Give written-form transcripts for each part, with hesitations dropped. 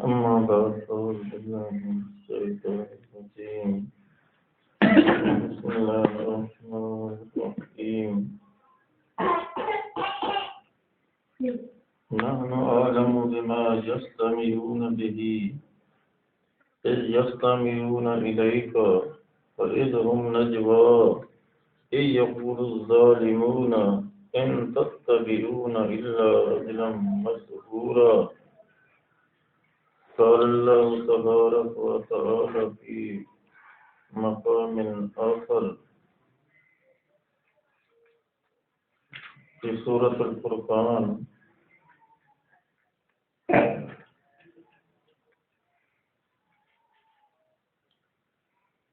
أما بعد فأعوذ بالله من الشيطان الرجيم بسم الله الرحمن الرحيم نحن أعلم بما يستمعون به إذ يستمعون إليك وإذ هم نجوى إذ يقول الظالمون إن تتبعون إلا رجلا مسحورا قال الله تبارك وتعالى في مقام آخر في سورة الفرقان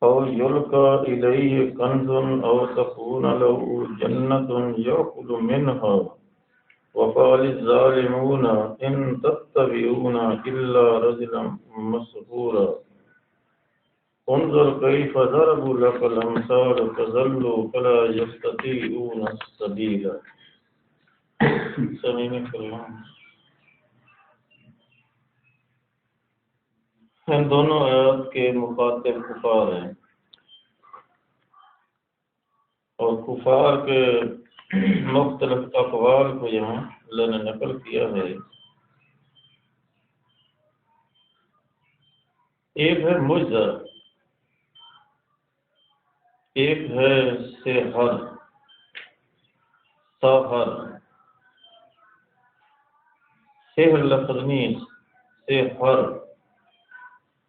أو يلقى إليه كنز أو تكون له جنة يأكل منها وقال الظالمون إن تتبعون إلا رجلا مسحورا انظر كيف ضربوا لك الأمثال فضلوا فلا يستطيعون السبيلا. سمعنا کلام ان دونوں آیات کے مخاطب کفار ہیں اور کفار کے مختلف اقوال کو یہاں اللہ نے نقل کیا ہے. ایک ہے مجزہ، ایک ہے سحر، سحر سحر لفظ نہیں، سحر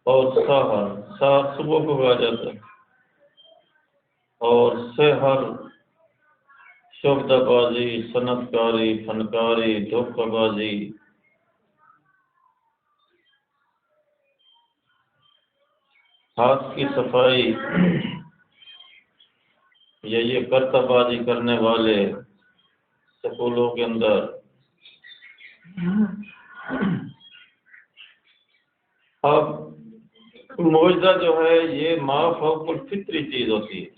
اور سحر، سحر صبح کو کہا جاتا ہے اور سحر شبدہ بازی، صنعت کاری، فنکاری، دھوکہ بازی، ہاتھ کی صفائی یا یہ کرتا بازی کرنے والے سکولوں کے اندر اب معجزہ جو ہے یہ ما فوق الفطری چیز ہوتی ہے،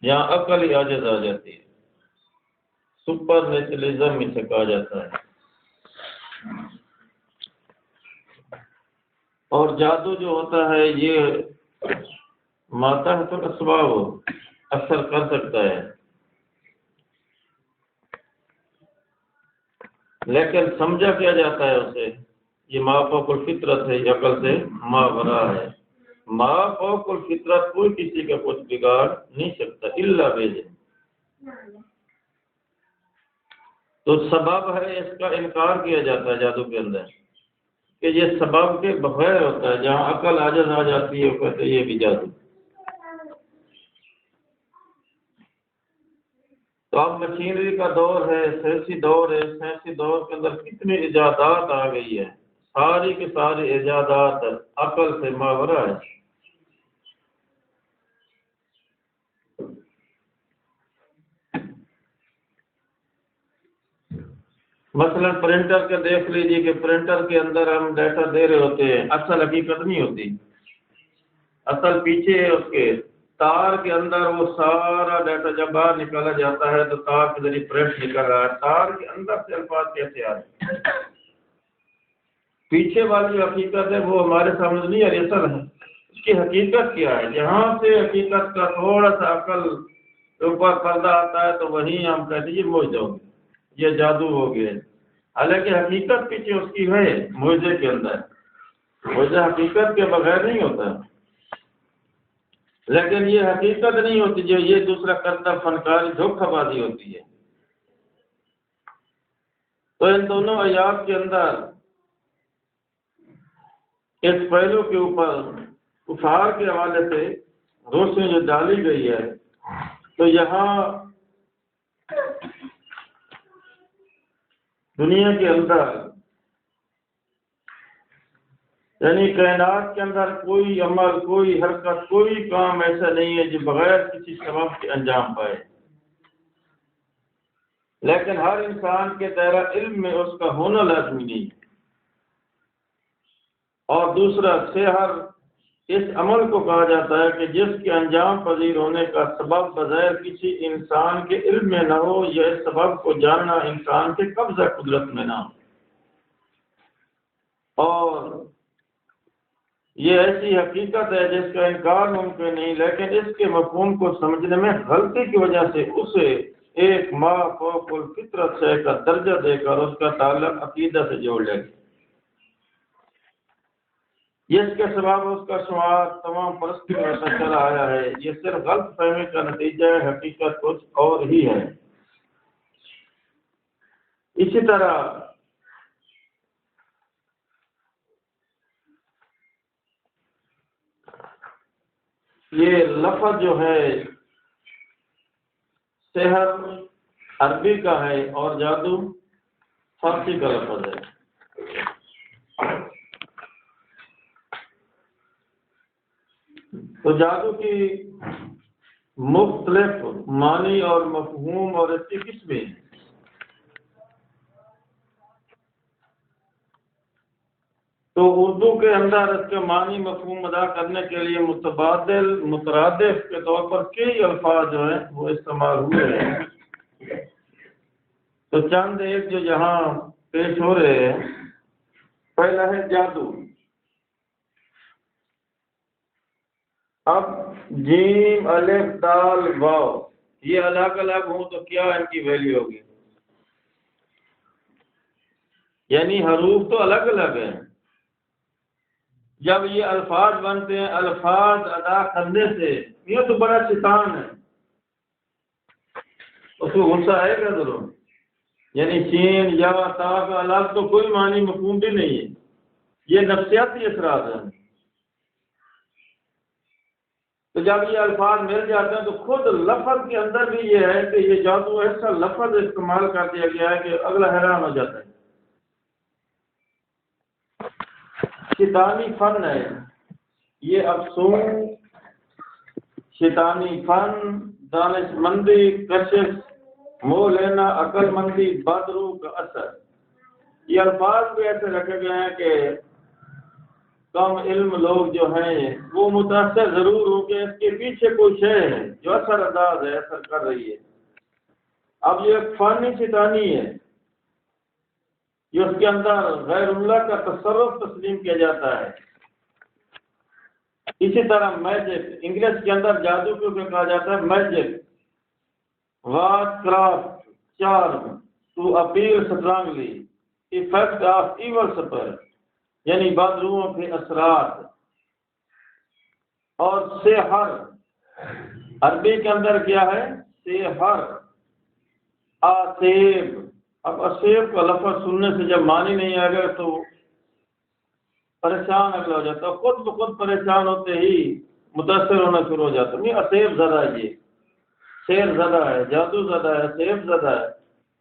یہاں عقل ہی عاجز آ جاتی ہے، سپر نیچرلزم اسے کہا جاتا ہے. اور جادو جو ہوتا ہے یہ ماتحت الاسباب اثر کر سکتا ہے، لیکن سمجھا کیا جاتا ہے اسے یہ ما فوق الفطرت ہے، یہ عقل سے ماورا ہے. ما فوق الفطرت کوئی کسی کا کچھ بگاڑ نہیں سکتا الا بإذن. تو سبب ہے، اس کا انکار کیا جاتا ہے جادو کے اندر کہ یہ سبب کے بغیر ہوتا ہے. جہاں عقل عاجز آ جاتی ہے وہ کہتے ہیں یہ بھی جادو. تو اب مشینری کا دور ہے، سائنسی دور ہے. سائنسی دور کے اندر کتنی ایجادات آ گئی ہے، ساری کی ساری ایجادات عقل سے ماورا ہے. مثلا پرنٹر کے دیکھ لیجیے کہ پرنٹر کے اندر ہم ڈیٹا دے رہے ہوتے ہیں، اصل حقیقت نہیں ہوتی. اصل پیچھے ہے اس کے تار کے اندر وہ سارا ڈیٹا جب باہر نکالا جاتا ہے تو تار کے ذریعے پرنٹ نکل رہا ہے. تار کے اندر سے الفاظ کیسے آ رہے ہیں؟ پیچھے والی جو حقیقت ہے وہ ہمارے سامنے نہیں آ رہی، اصل ہے. اس کی حقیقت کیا ہے؟ جہاں سے حقیقت کا تھوڑا سا عقل اوپر پردہ آتا ہے تو وہیں ہم کہتے ہیں یہ معجزہ ہو گیا، یہ جادو ہو گیا. حالانکہ حقیقت پیچھے اس کی ہے معجزے کے اندر. معجزہ حقیقت کے بغیر نہیں ہوتا، لیکن یہ حقیقت نہیں ہوتی جو یہ دوسرا کرتا فنکاری دھوکہ بازی ہوتی ہے. تو ان دونوں آیات کے اندر اس پہلو کے اوپر کفار کے حوالے سے روشنی جو ڈالی گئی ہے. تو یہاں دنیا کے اندر یعنی کائنات کے اندر کوئی عمل، کوئی حرکت، کوئی کام ایسا نہیں ہے جو بغیر کسی سبب کے انجام پائے. لیکن ہر انسان کے دائرہ علم میں اس کا ہونا لازمی نہیں. اور دوسرا سحر اس عمل کو کہا جاتا ہے کہ جس کے انجام پذیر ہونے کا سبب بغیر کسی انسان کے علم میں نہ ہو، یا اس سبب کو جاننا انسان کے قبضہ قدرت میں نہ ہو. اور یہ ایسی حقیقت ہے جس کا انکار ممکن نہیں، لیکن اس کے مفہوم کو سمجھنے میں غلطی کی وجہ سے اسے ایک ما فوق الفطرت سے کا درجہ دے کر اس کا تعلق عقیدہ سے جوڑ لے گی، جس کے سبب اس کا شمار تمام پرستوں میں سے چلا آیا ہے. یہ صرف غلط فہمی کا نتیجہ ہے، حقیقت کچھ اور ہی ہے. اسی طرح یہ لفظ جو ہے سحر عربی کا ہے اور جادو فارسی کا لفظ ہے. تو جادو کی مختلف معنی اور مفہوم اور اس کی قسمیں ہیں. تو اردو کے اندر اس کے معنی مفہوم ادا کرنے کے لیے متبادل مترادف کے طور پر کئی الفاظ جو ہیں وہ استعمال ہوئے ہیں. تو چند ایک جو یہاں پیش ہو رہے ہیں. پہلا ہے جادو. اب جیم الف دال واو یہ الگ الگ ہوں تو کیا ان کی ویلیو ہوگی؟ یعنی حروف تو الگ الگ ہیں. جب یہ الفاظ بنتے ہیں، الفاظ ادا کرنے سے یہ تو بڑا شیطان ہے، اس کو غصہ آئے گا ضرور. یعنی سین یا تا کا الگ تو کوئی معنی مفہوم بھی نہیں ہے، یہ نفسیاتی اثرات ہیں. تو جب یہ الفاظ مل جاتے ہیں تو خود لفظ کے اندر بھی یہ ہے کہ یہ جادو ایسا لفظ استعمال کر دیا گیا ہے کہ اگلا حیران ہو جاتا ہے. شیطانی فن ہے یہ افسون، شیطانی فن، دانش مندی، کشش، موہ لینا، عقل مندی، بدرو کا اثر. یہ الفاظ بھی ایسے رکھے گئے ہیں کہ کم علم لوگ جو ہیں وہ متاثر ضرور ہوں کہ اس کے پیچھے کوئی شے ہے جو اثر انداز ہے، اثر کر رہی ہے. اب یہ ایک فانی شیطانی ہے، یہ اس کے اندر غیر اللہ کا تصرف تسلیم کیا جاتا ہے. اسی طرح میجک، انگلش کے اندر جادو کو کہا جاتا ہے magic, witchcraft, charm, to appeal strongly, effect of evil spirit, یعنی بدروحوں کے اثرات. اور سحر عربی کے اندر کیا ہے؟ سحر، آسیب، اب اسیب کا لفظ سننے سے جب معنی نہیں آ گیا تو پریشان اگلا ہو جاتا ہے، خود بخود پریشان ہوتے ہی متاثر ہونا شروع ہو جاتا ہے۔ نہیں، اسیب زدہ ہے، یہ شیر زدہ ہے، جادو زدہ ہے، اسیب زدہ ہے،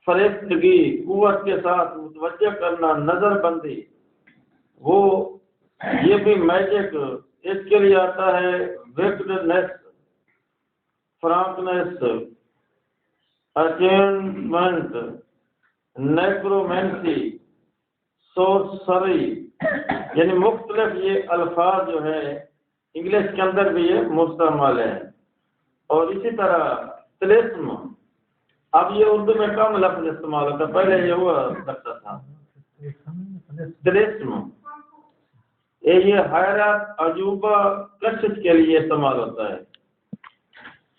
فرشتگی، قوت کے ساتھ متوجہ کرنا، نظر بندی، وہ یہ بھی میجک، اس کے لیے آتا ہے ویکڈنیس، فرانکنیس، اچینمنٹ، نیکرومینسی، سورسری، یعنی مختلف یہ الفاظ جو ہے انگلش کے اندر بھی یہ مستعمل ہیں۔ اور اسی طرح تلسم، اب یہ اردو میں کم لفظ استعمال ہوتا ہے، پہلے یہ ہوا کرتا تھا تلسم، یہ حیرت، عجوبہ، کشش کے لیے استعمال ہوتا ہے۔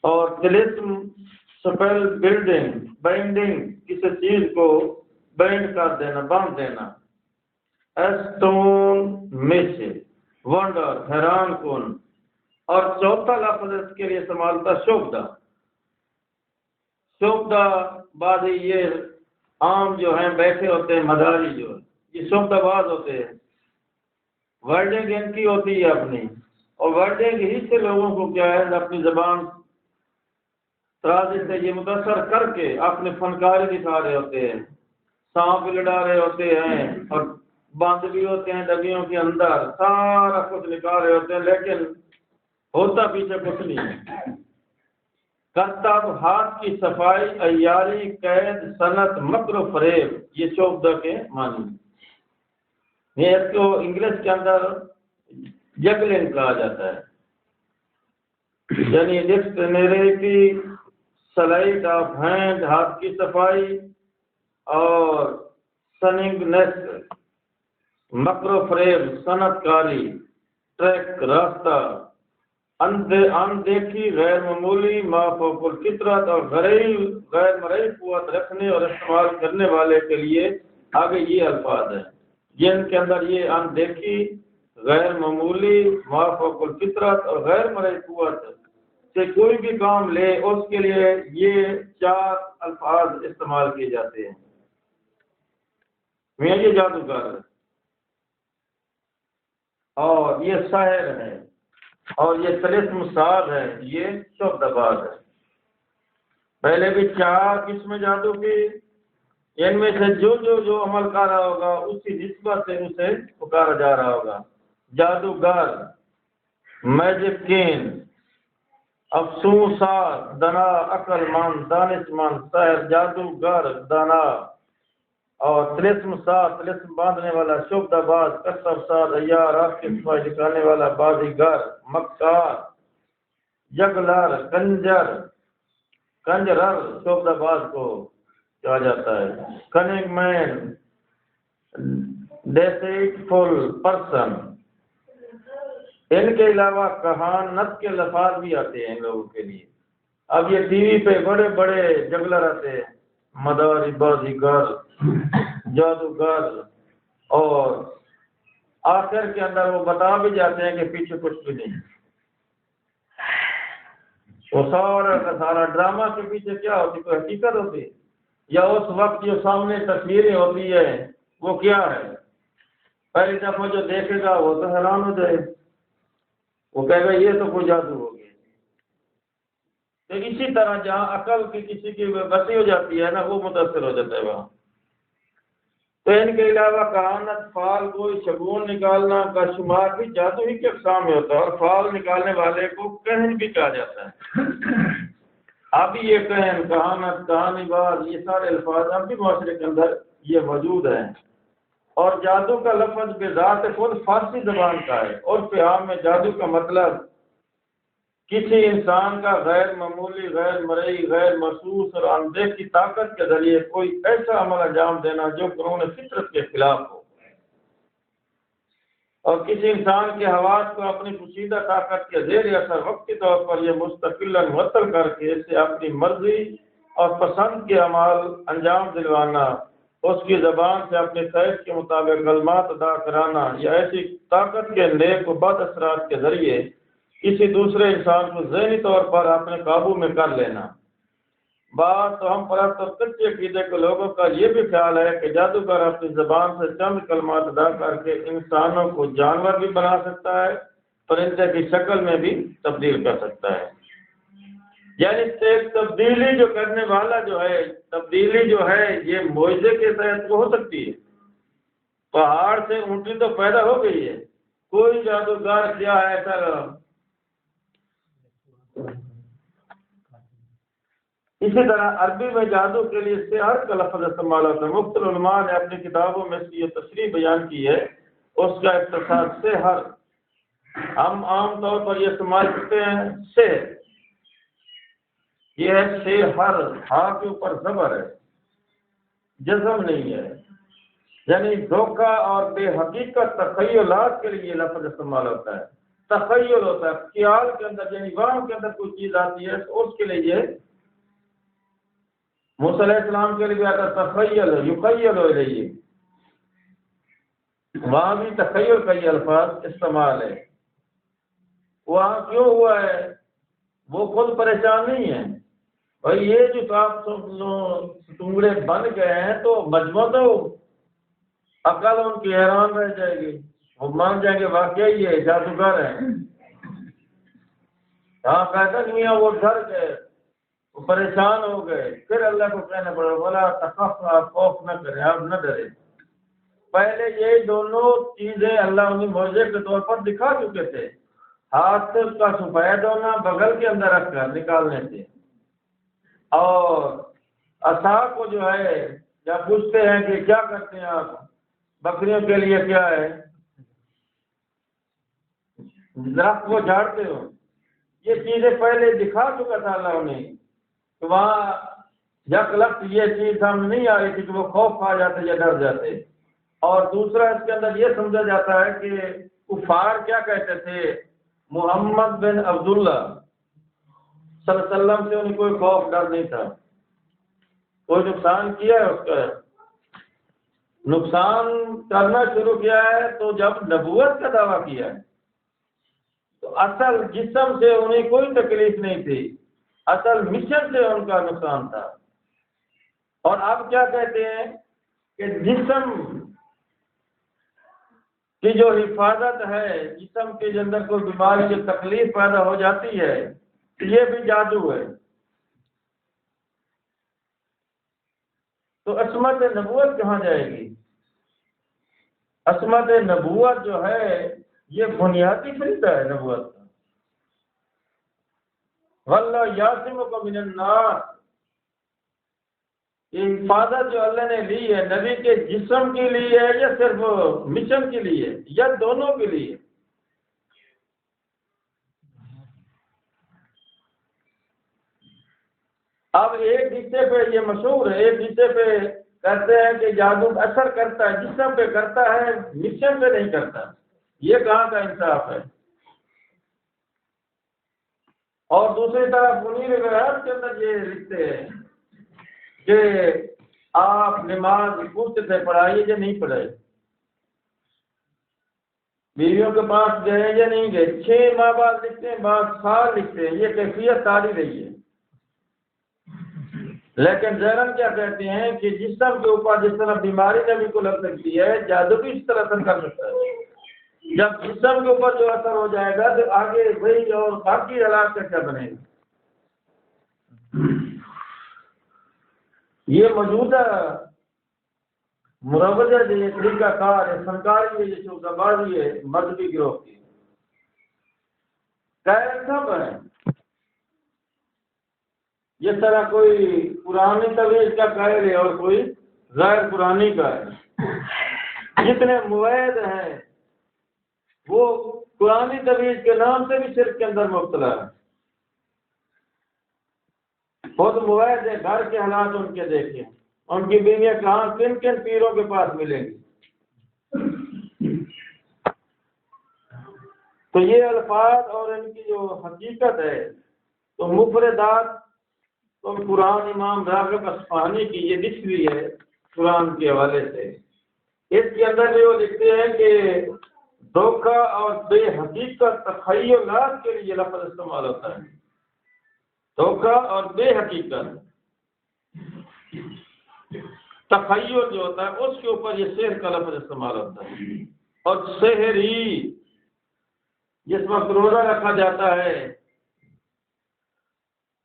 اور تلسم سپیل بلڈنگ، بائنڈنگ، کسی چیز کو بینڈ کر دینا، باندھ دینا۔ اسٹون مش، ونڈر، حیران کن۔ اور چوتھا لفظ اس کے لیے استعمال ہوتا ہے شوبدہ۔ شوبدہ بعض یہ عام جو ہیں بیٹھے ہوتے ہیں مداری، جو یہ شوبدہ باز ہوتے ہیں، ورڈنگ ان کی ہوتی ہے اپنی، اور ورڈنگ ہی سے لوگوں کو کیا ہے اپنی زبان ترازی سے یہ متاثر کر کے اپنے فنکاری دکھا رہے ہوتے ہیں، سانپ بھی لڑا رہے ہوتے ہیں، اور باندھ بھی ہوتے ہیں ڈبیوں کے اندر، سارا کچھ نکال رہے ہوتے ہیں، لیکن ہوتا پیچھے کچھ نہیں ہے۔ کرتب، ہاتھ کی صفائی، عیاری، قید، صنعت، مکر و فریب، یہ شوبدہ کے معنی۔ یہ اس کو انگلش کے اندر جگلنگ کہا جاتا ہے، یعنی ڈکشنری کی سلائٹ آف ہینڈ، ہاتھ کی صفائی، اور سننگنیس، مکر و فریب، صنعت کاری، ٹریک، راستہ، اندیکھی، غیر معمولی، ما فوق الفطرت، اور غیر مرئی قوت رکھنے اور استعمال کرنے والے کے لیے آگے یہ الفاظ ہیں جن کے اندر یہ اندیکھی، غیر معمولی، ما فوق الفطرت اور غیر مرئی قوت سے کوئی بھی کام لے اس کے لیے یہ 4 الفاظ استعمال کیے جاتے ہیں۔ یہ جادوگر ہے، اور یہ ساحر ہے، اور یہ طلسم ساز ہے، یہ شوبدہ باز ہے۔ پہلے بھی 4 قسم جادو کی، ان میں سے جو عمل کر رہا ہوگا اسی نسبت سے اسے پکارا جا رہا ہوگا۔ جادوگر، میجکین، افسون ساز، دنا، عقل مند، دانش مند، ساحر، جادوگر، دانا، اور طلسم ساز، طلسم باندھنے والا، شوبدہ باز، کسب ساز، عیار، آنکھ کی صفائی دکھانے والا، بازیگر، مکار، جگلر، کنجرر، شوبدہ باز کو کہا جاتا ہے، کننگ مین، ڈیسیٹفل پرسن۔ ان کے علاوہ کہانت کے لفاظ بھی آتے ہیں ان لوگوں کے لیے۔ اب یہ ٹی وی پہ بڑے بڑے جگلر آتے ہیں، مداری، بازیگر، جادوگر، اور آخر کے اندر وہ بتا بھی جاتے ہیں کہ پیچھے کچھ بھی نہیں۔ وہ سارا کا سارا ڈرامہ کے پیچھے کیا ہوتی، کوئی حقیقت ہوتی، یا اس وقت جو سامنے تصویریں ہوتی ہے وہ کیا ہے؟ پہلی دفعہ جو دیکھے گا وہ تو حیران ہو جائے، وہ کہے گا یہ تو کوئی جادو ہو گیا۔ تو اسی طرح جہاں عقل کی کسی کی بسی ہو جاتی ہے نا، وہ متاثر ہو جاتا ہے وہاں۔ تو ان کے علاوہ کہانت، فال گوئی، شگون نکالنا کا شمار بھی جادو ہی کے اقسام میں ہوتا ہے، اور فال نکالنے والے کو کہن بھی کہا جاتا ہے۔ اب یہ کہن، کہانت، کہانی باز، یہ سارے الفاظ اب بھی معاشرے کے اندر یہ موجود ہیں۔ اور جادو کا لفظ بذات خود فارسی زبان کا ہے، اور عام میں جادو کا مطلب کسی انسان کا غیر معمولی، غیر مرئی، غیر محسوس اور اندیکھی طاقت کے ذریعے کوئی ایسا عمل انجام دینا جو قانون فطرت کے خلاف ہو، اور کسی انسان کے حواس کو اپنی پوشیدہ طاقت کے زیر اثر وقتی طور پر یہ مستقلاً معطل کر کے اسے اپنی مرضی اور پسند کے اعمال انجام دلوانا، اس کی زبان سے اپنے خواہش کے مطابق کلمات ادا کرانا، یا ایسی طاقت کے نیک و بد اثرات کے ذریعے کسی دوسرے انسان کو ذہنی طور پر اپنے قابو میں کر لینا۔ بات تو ہم پرست اور کچے عقیدے کے لوگوں کا یہ بھی خیال ہے کہ جادوگر اپنی زبان سے چند کلمات ادا کر کے انسانوں کو جانور بھی بنا سکتا ہے، پرندے کی شکل میں بھی تبدیل کر سکتا ہے۔ یعنی ایک تبدیلی جو کرنے والا جو ہے، تبدیلی جو ہے یہ معجزے کے تحت ہو سکتی ہے۔ پہاڑ سے اونٹی تو پیدا ہو گئی ہے، کوئی جادوگر کیا ہے ایسا۔ اسی طرح عربی میں جادو کے لیے سحر کا لفظ استعمال ہوتا ہے۔ مختلف علماء نے اپنی کتابوں میں اس کی یہ تشریح بیان کی ہے، اس کا اختصار سحر، ہم عام طور پر یہ استعمال کرتے ہیں سحر، یہ ہے سحر، ہاں کے اوپر زبر ہے، جزم نہیں ہے، یعنی دھوکہ اور بے حقیقت تخیلات کے لیے یہ لفظ استعمال ہوتا ہے۔ تخیل ہوتا ہے خیال کے اندر، یعنی وہم کے اندر کوئی چیز آتی ہے تو اس کے لیے یہ موسیٰ علیہ السلام کے لیے بھی آتا تخیل، یخیل الیہ، وہاں بھی تخیل کا یہ الفاظ استعمال ہے۔ وہاں کیوں ہوا ہے؟ وہ خود پریشان نہیں ہے بھائی، یہ جو آپ ٹنگڑے بن گئے ہیں تو مجموعہ تو عقل ان کی حیران رہ جائے گی، وہ مان جائیں گے واقعی یہ جادوگر ہیں۔ ہاں کہتا نہیں ہے، وہ ڈر گئے، وہ پریشان ہو گئے، پھر اللہ کو کہنا پڑا بولا تخف، آپ خوف نہ کریں، آپ نہ ڈریں۔ پہلے یہ دونوں چیزیں اللہ انہیں معجزے کے طور پر دکھا چکے تھے، ہاتھ کا سفید ہونا بغل کے اندر رکھ کر نکالنے سے، اور عصا کو جو ہے جب پوچھتے ہیں کہ کیا کرتے ہیں آپ بکریوں کے لیے، کیا ہے درخت کو جھاڑتے ہو، یہ چیزیں پہلے دکھا چکا تھا اللہ انہیں، کہ وہاں یک لفظ یہ چیز سامنے نہیں آ رہی تھی کہ وہ خوف کھا جاتے یا ڈر جاتے۔ اور دوسرا اس کے اندر یہ سمجھا جاتا ہے کہ کفار کیا کہتے تھے، محمد بن عبداللہ صلی اللہ علیہ وسلم سے انہیں کوئی خوف ڈر نہیں تھا، کوئی نقصان کیا ہے اس کا نقصان کرنا شروع کیا ہے تو جب نبوت کا دعویٰ کیا ہے تو اصل جسم سے انہیں کوئی تکلیف نہیں تھی، اصل مشن سے ان کا نقصان تھا۔ اور اب کیا کہتے ہیں کہ جسم کی جو حفاظت ہے، جسم کے اندر کوئی بیماری جو تکلیف پیدا ہو جاتی ہے یہ بھی جادو ہے۔ تو عصمت نبوت کہاں جائے گی؟ عصمت نبوت جو ہے یہ بنیادی فریضہ ہے نبوت کا۔ واللہ یعصمک من الناس، یہ حفاظت جو اللہ نے لی ہے نبی کے جسم کے لیے ہے یا صرف مشن کے لیے یا دونوں کے لیے؟ اب ایک حصے پہ یہ مشہور ہے، ایک حصے پہ کہتے ہیں کہ جادو اثر کرتا ہے، جسم پہ کرتا ہے، مشن پہ نہیں کرتا، یہ کہاں کا انصاف ہے؟ اور دوسری طرف انہی روایات کے اندر یہ لکھتے ہیں کہ آپ نماز پوچھتے تھے پڑھائیے یا نہیں پڑھائے، بیویوں کے پاس گئے یا نہیں گئے، 6 ماہ بعد لکھتے ہیں، بعد سال لکھتے ہیں، یہ کیفیت تاری رہی ہے۔ لیکن زہرن کیا کہتے ہیں کہ جسم کے اوپر جس طرح بیماری نبی کو لگ سکتی ہے، جادو بھی اس طرح اثر کر سکتا ہے۔ جب جسم کے اوپر جو اثر ہو جائے گا تو آگے وہی اور باقی علاج کا کیا بنے گا؟ یہ موجودہ مروجہ جو یہ طریقہ کار ہے، فنکاری ہے، یہ شوقہ بازی ہے مذہبی گروہ کی، قائل سب ہیں۔ جس طرح کوئی پرانی تویز کا قائل ہے اور کوئی غیر پرانی کا ہے، جتنے موید ہیں وہ پرانی تویز کے نام سے بھی شرک کے اندر مبتلا ہے۔ خود موید ہے، گھر کے حالات ان کے دیکھیں، ان کی بیویاں کہاں کن کن پیروں کے پاس ملیں گی۔ تو یہ الفاظ اور ان کی جو حقیقت ہے تو مفردات تو قرآن امام راغب اصفہانی کی یہ لکھ ہوئی ہے قرآن کے حوالے سے، اس کے اندر بھی وہ لکھتے ہیں کہ دھوکہ اور بے حقیقت تخیلات کے لیے لفظ استعمال ہوتا ہے، دھوکہ اور بے حقیقت تخیل جو ہوتا ہے اس کے اوپر یہ سحر کا لفظ استعمال ہوتا ہے. اور سحری جس وقت روزہ رکھا جاتا ہے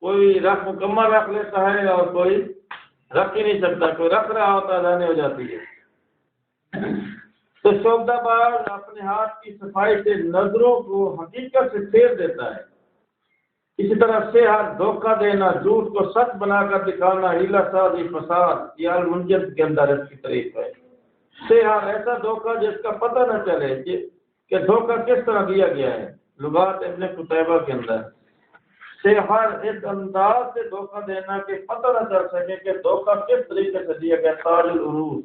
کوئی رکھ مکمل رکھ لیتا ہے اور کوئی رکھ ہی نہیں سکتا, کوئی رکھ رہا ہوتا ہے جانے ہو جاتی ہے. تو شعبدہ باز اپنے ہاتھ کی صفائی سے نظروں کو حقیقت سے پھیر دیتا ہے. اسی طرح سحر دھوکہ دینا, جھوٹ کو سچ بنا کر دکھانا, ہیلا سازی, فساد, یہ المنجد کے اندر اس کی تعریف ہے. سحر ایسا دھوکہ جس کا پتہ نہ چلے کہ دھوکہ کس طرح دیا گیا ہے. لغات ابن قتیبہ کے اندر سحر اس انداز سے دھوکہ دینا کہ پتہ نہ چل سکے کہ دھوکہ کس طریقے سے دیا گیا. تاج العروج.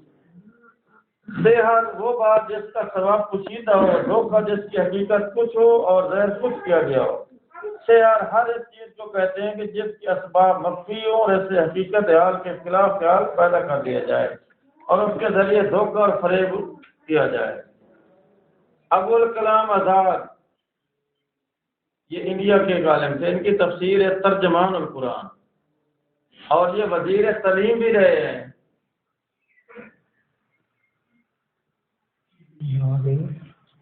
سحر وہ بات جس کا ثواب پوشیدہ ہو, دھوکہ جس کی حقیقت کچھ ہو اور غیر کچھ کیا گیا ہو. سحر ہر اس چیز کو کہتے ہیں کہ جس کے اسباب مخفی ہو اور اسے حقیقت حال کے خلاف خیال پیدا کر دیا جائے اور اس کے ذریعے دھوکہ اور فریب کیا جائے. ابو الکلام آزاد یہ انڈیا کے ایک عالم تھے. ان کی تفسیر ہے ترجمان القرآن اور یہ وزیر تعلیم بھی رہے ہیں.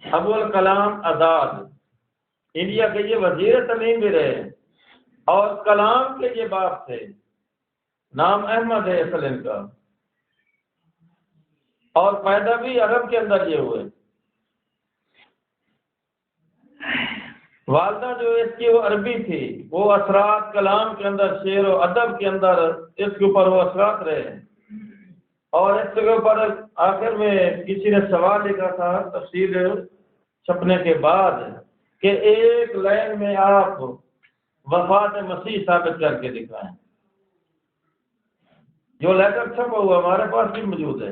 ابو الکلام آزاد انڈیا کے یہ وزیر تعلیم بھی رہے ہیں اور کلام کے یہ باپ تھے. نام احمد ہے اصل ان کا, اور پیدا بھی عرب کے اندر یہ ہوئے. والدہ جو اس کی وہ عربی تھی, وہ اثرات کلام کے اندر, شعر و ادب کے اندر اس کے اوپر وہ اثرات رہے. اور اس کے اوپر آخر میں کسی نے سوال لکھا تھا تفسیر چھپنے کے بعد کہ ایک لائن میں آپ وفات مسیح ثابت کر کے دکھائیں. جو لیٹر چھپا ہوا ہمارے پاس بھی موجود ہے.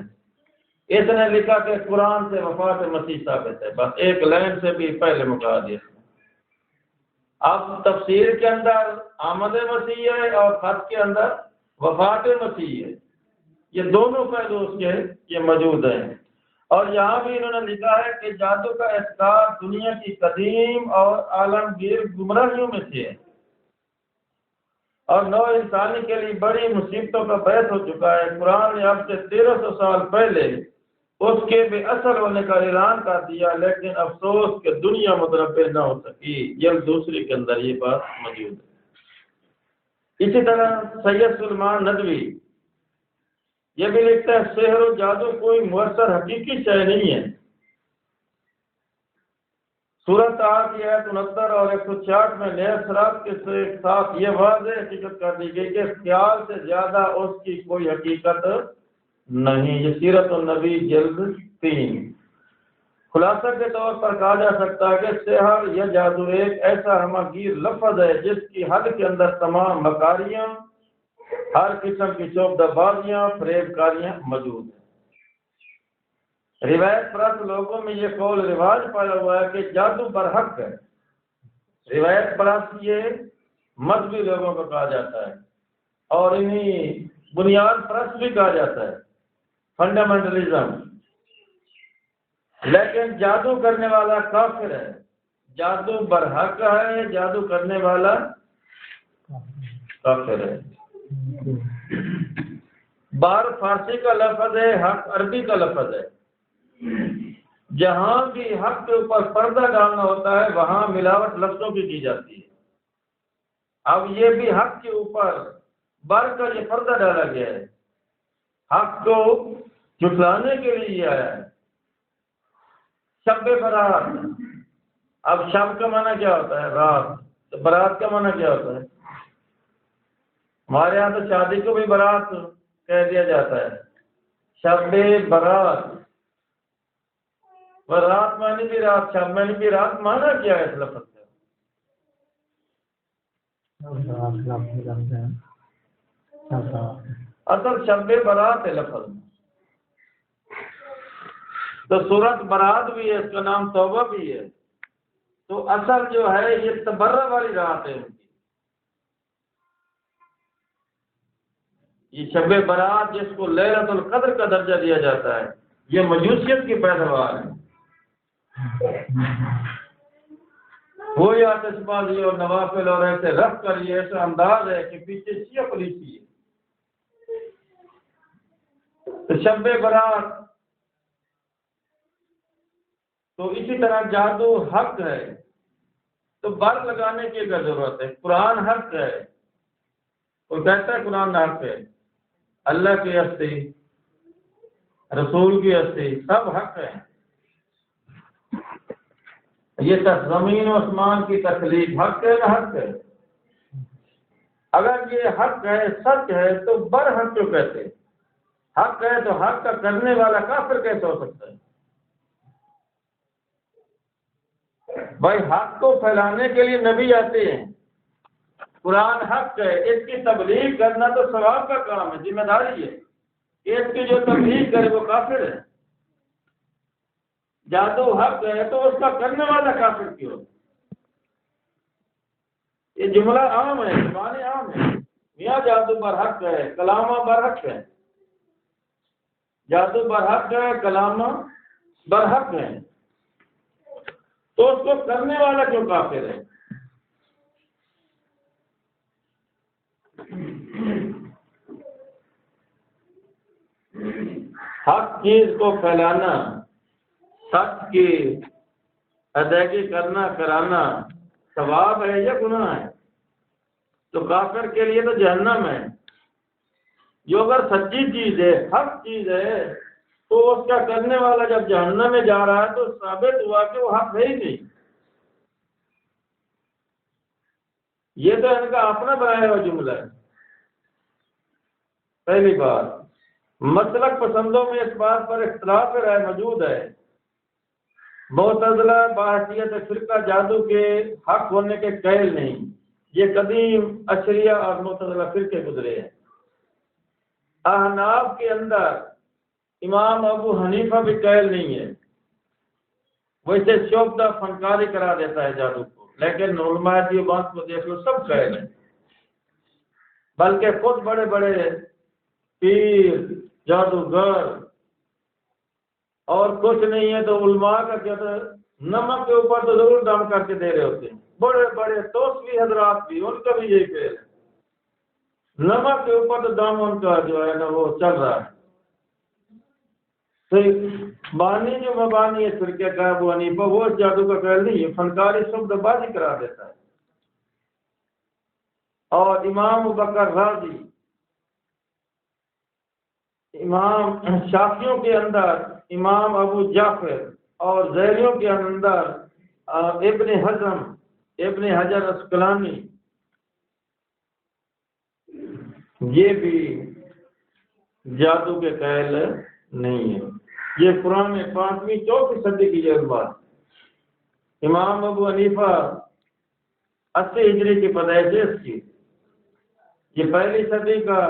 اس نے لکھا کہ قرآن سے وفات مسیح ثابت ہے, بس ایک لائن سے بھی پہلے مکا دیا. اب تفسیر کے اندر آمد مسیح ہے اور خط کے اندر وفات مسیح ہے. یہ دونوں پہلو اس کے یہ موجود ہیں. اور یہاں بھی انہوں نے لکھا ہے کہ جادو کا اعتقاد دنیا کی قدیم اور عالمگیر گمراہیوں میں سے ہے اور نو انسانی کے لیے بڑی مصیبتوں کا باعث ہو چکا ہے. قرآن نے اب سے 1300 سال پہلے اس کے بے اثر ہونے کا اعلان کر دیا, لیکن افسوس کہ دنیا متنبع نہ ہو سکی. جلد دوسری کے اندر یہ بات موجود ہے. اسی طرح سید سلمان ندوی یہ بھی لکھتا ہے سحر و جادو کوئی مؤثر حقیقی شے نہیں ہے. سورۃ آل کی آیت 69 اور 166 میں نئے اثرات کے ساتھ یہ واضح حقیقت کر دی گئی کہ خیال سے زیادہ اس کی کوئی حقیقت نہیں. یہ سیرت النبی جلد 3. خلاصہ کے طور پر کہا جا سکتا ہے کہ سحر یا جادو ایک ایسا ہمگیر لفظ ہے جس کی حد کے اندر تمام مکاریاں, ہر قسم کی شعبدہ بازیاں, فریب کاریاں موجود ہیں. روایت پرست لوگوں میں یہ قول رواج پایا ہوا ہے کہ جادو برحق ہے. روایت پرست یہ مذہبی لوگوں کو کہا جاتا ہے اور انہیں بنیاد پرست بھی کہا جاتا ہے, فنڈامنٹلزم. لیکن جادو کرنے والا کافر ہے. جادو برحق ہے, جادو کرنے والا کافر ہے. بار فارسی کا لفظ ہے, حق عربی کا لفظ ہے. جہاں بھی حق کے اوپر پردہ ڈالنا ہوتا ہے وہاں ملاوٹ لفظوں کی جاتی ہے. اب یہ بھی حق کے اوپر بار کا یہ پردہ ڈالا گیا ہے, حق کو جھٹلانے کے لیے یہ آیا ہے. شب برات, اب شب کا معنی کیا ہوتا ہے؟ رات. تو برات کا معنی کیا ہوتا ہے؟ ہمارے یہاں تو شادی کو بھی برات کہہ دیا جاتا ہے. شب برات, برات معنی بھی رات, شب معنی بھی رات. معنی کیا ہے اس لفظ کا؟ اصل شب برات ہے لفظ. تو سورت برات بھی ہے, اس کا نام توبہ بھی ہے. تو اصل جو ہے یہ تبرہ والی رات ہے ان کی. یہ شب برات جس کو لیلۃ القدر کا درجہ دیا جاتا ہے یہ مجوسیت کی پیداوار ہے. وہی آتش بازی اور نوافل اور ایسے رکھ کر یہ ایسا انداز ہے کہ پیچھے شیعہ پولیسی ہے. تو شب برات تو اسی طرح جادو حق ہے تو بر لگانے کی کیا ضرورت ہے؟ قرآن حق ہے، وہ کہتا ہے قرآن حق ہے، اللہ کی ہستی، رسول کی ہستی، سب حق ہے۔ یہ زمین و آسمان کی تخلیق حق ہے نہ حق ہے؟ اگر یہ حق ہے، سچ ہے، تو بر حق کیوں کہتے ہیں؟ حق ہے تو حق کا کرنے والا کافر کیسے ہو سکتا ہے؟ بھائی حق کو پھیلانے کے لیے نبی آتے ہیں، قرآن حق ہے، اس کی تبلیغ کرنا تو ثواب کا کام ہے، ذمہ داری ہے کہ اس کی جو تبلیغ کرے وہ کافر ہے۔ جادو حق ہے تو اس کا کرنے والا کافر کیوں؟ یہ جملہ عام ہے، زبان عام ہے، میاں جادو برحق ہے، کلامہ برحق ہے، جادو برحق ہے، کلامہ برحق ہے، تو اس کو کرنے والا کیوں کافر ہے؟ حق چیز کو پھیلانا، سچ کی ادائیگی کرنا، کرانا ثواب ہے یا گناہ ہے؟ تو کافر کے لیے تو جہنم ہے۔ جو اگر سچی چیز ہے، حق چیز ہے، تو اس کا کرنے والا جب جہنم میں جا رہا ہے تو ثابت ہوا کہ وہ حق ہے ہی نہیں۔ یہ تو ان کا اپنا بنایا ہوا جملہ ہے۔ پہلی بات، مسلک پسندوں میں اس بات پر اختلاف رائے موجود ہے۔ معتزلہ بحیثیت فرقہ جادو کے حق ہونے کے قائل نہیں، یہ قدیم اشریہ اور معتزلہ فرقے گزرے ہیں۔ احناف کے اندر امام ابو حنیفہ بھی قائل نہیں ہے، وہ اسے شوبدہ فنکاری قرار دیتا ہے جادو کو، لیکن علماء دیوبند کو دیکھ لو سب قائل ہیں، بلکہ خود بڑے بڑے پیر، جادوگر، اور کچھ نہیں ہے تو علماء کا کیا تھا، نمک کے اوپر تو ضرور دم کر کے دے رہے ہوتے ہیں۔ بڑے بڑے توسوی حضرات بھی، ان کا بھی یہی فعل ہے، نمک کے اوپر تو دم ان کا جو ہے نا وہ چل رہا ہے۔ تو بانی جو مبانی ہے فرقہ کا ابو حنیفہ، وہ جادو کا قائل نہیں ہے، فنکاری شبد بازی کرا دیتا ہے۔ اور امام ابوبکر رازی، امام شافیوں کے اندر امام ابو جعفر، اور زیلیوں کے اندر ابن حزم، ابن حجر اسقلانی، یہ بھی جادو کے قائل نہیں ہے۔ یہ قرآن میں 5ویں 4ویں صدی کی یہ بات۔ امام ابو حنیفہ 80 ہجری کی پیدائش ہے اس کی، یہ پہلی صدی کا،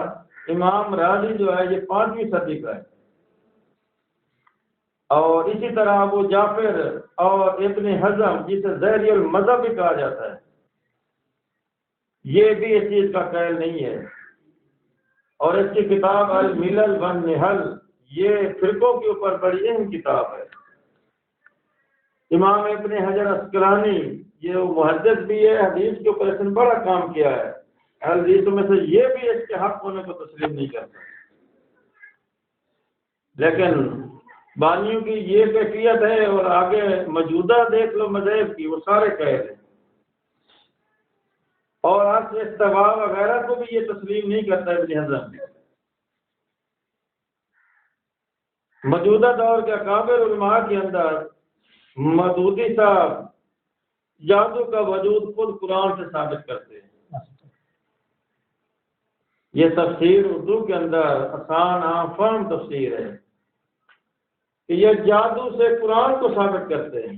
امام راضی جو ہے یہ 5ویں صدی کا ہے، اور اسی طرح ابو جعفر اور ابن حزم، جسے زہری المذہب بھی کہا جاتا ہے، یہ بھی اس چیز کا قائل نہیں ہے۔ اور اس کی کتاب الملل والنحل، یہ فرقوں کے اوپر بڑی اہم کتاب ہے۔ امام ابن حجر اسقلانی، یہ محدث بھی ہے، حدیث کے اوپر اس نے بڑا کام کیا ہے، حدیثوں میں سے یہ بھی اس کے حق ہونے کو تسلیم نہیں کرتا۔ لیکن بانیوں کی یہ کیفیت ہے، اور آگے موجودہ دیکھ لو مذاہب کی، وہ سارے قائل ہیں، اور عصر استوا وغیرہ کو بھی یہ تسلیم نہیں کرتا ابن حزم۔ موجودہ دور کے اکابر علماء کے اندر مودودی صاحب جادو کا وجود خود قرآن سے ثابت کرتے ہیں۔ یہ تفسیر اردو کے اندر آسان عام فہم تفسیر ہے کہ یہ جادو سے قرآن کو ثابت کرتے ہیں۔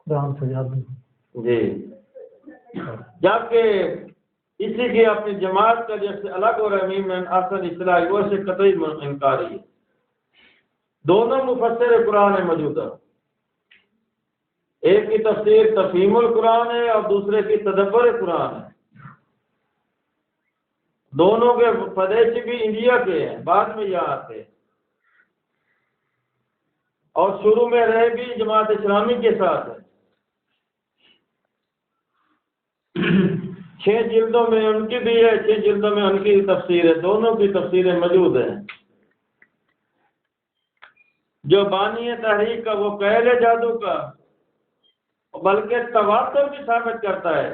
قرآن سے جادو، جی، جبکہ اسی کی اپنی جماعت کا جیسے الگ اور امیم میں اصل اصلاحی، وہ سے قطعی انکاری ہے۔ دونوں مفسر قرآن ہے موجودہ، ایک کی تفسیر تفہیم القرآن ہے اور دوسرے کی تدبر قرآن ہے۔ دونوں کے پیدائشی بھی انڈیا کے ہیں، بعد میں یہاں آتے، اور شروع میں رہے بھی جماعت اسلامی کے ساتھ ہے۔ 6 جلدوں میں ان کی بھی ہے، 6 جلدوں میں ان کی تفسیر ہے، دونوں کی تفسیریں موجود ہیں۔ جو بانی ہے تحریک کا وہ قیل ہے جادو کا، بلکہ تواتر بھی ثابت کرتا ہے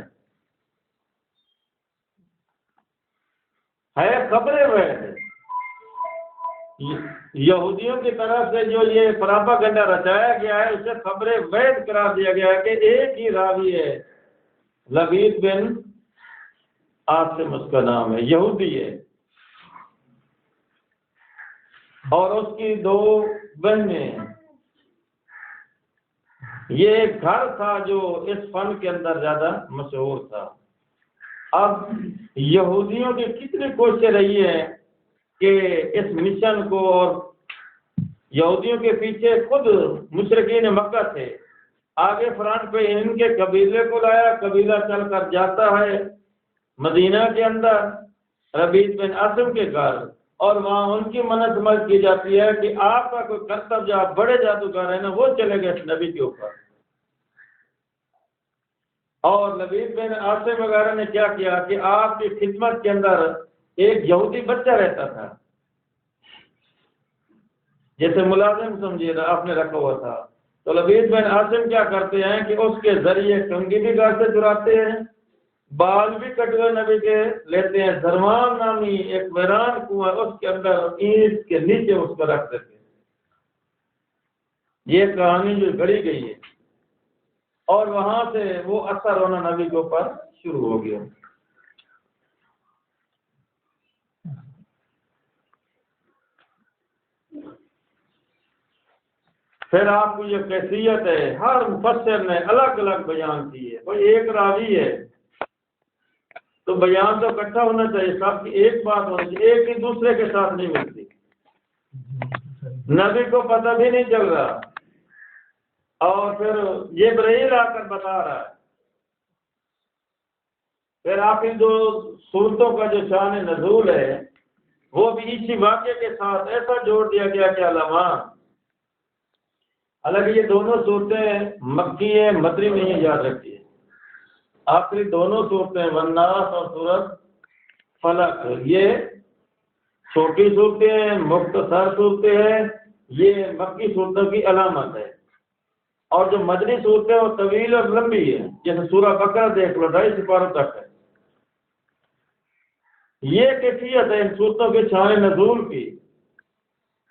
خبریں وید۔ یہودیوں کی طرف سے جو یہ پراپاگنڈا رچایا گیا ہے اسے خبر وید قرار دیا گیا ہے کہ ایک ہی راوی ہے، لبید بن عاصم اس کا نام ہے، یہودی ہے، اور اس کی 2 بہنیں ہیں۔ یہ ایک گھر تھا جو اس فن کے اندر زیادہ مشہور تھا۔ اب یہودیوں کی کتنی کوششیں رہی ہیں کہ اس مشن کو، اور یہودیوں کے پیچھے خود مشرکین مکہ تھے، آگے فرنٹ پہ ان کے قبیلے کو لایا، قبیلہ چل کر جاتا ہے مدینہ کے اندر ربیع بن عاصم کے گھر، اور وہاں ان کی منت سمجھ کی جاتی ہے کہ آپ کا کوئی کرتب جو آپ بڑے جادوگر ہیں نا وہ چلے گئے اس نبی کے اوپر۔ اور لبیع بن عاصم وغیرہ نے کیا کیا کہ آپ کی خدمت کے اندر ایک یہودی بچہ رہتا تھا، جیسے ملازم سمجھیے نا، آپ نے رکھا ہوا تھا، تو لبیع بن عاصم کیا کرتے ہیں کہ اس کے ذریعے کنگھی بھی گھر سے چراتے ہیں، بال بھی کٹوے نبی کے لیتے ہیں، زرمان نامی ایک ویران کنواں اس کے اندر اینٹ کے نیچے اس کو رکھ دیتے ہیں۔ یہ کہانی جو گڑی گئی ہے، اور وہاں سے وہ اثر ہونا نبی کے اوپر شروع ہو گیا۔ پھر آپ کو یہ کیفیت ہے، ہر مفسر نے الگ الگ بیان کی ہے۔ کوئی ایک راوی ہے تو بیان تو اکٹھا ہونا چاہیے، سب کی ایک بات ہونی چاہیے، ایک ہی دوسرے کے ساتھ نہیں ملتی۔ نبی کو پتہ بھی نہیں چل رہا، اور پھر جبرائیل آ کر بتا رہا ہے۔ پھر آخر جو صورتوں کا جو شان نزول ہے وہ بھی اسی واقعے کے ساتھ ایسا جوڑ دیا گیا کہ علامات، حالانکہ یہ دونوں صورتیں مکی ہیں، مدنی میں یہ یاد رکھیے، آخری دونوں صورتیں والناس اور سورت فلق، یہ چھوٹی صورتیں ہیں، مختصر صورتیں ہیں، یہ مکی صورتوں کی علامت ہے۔ اور جو مدنی صورتیں وہ طویل اور لمبی ہیں، جیسے سورہ بقرہ دیکھ لو، 2.5 سپاروں تک ہے۔ یہ کیفیت ہے ان صورتوں کے شان نزول کی۔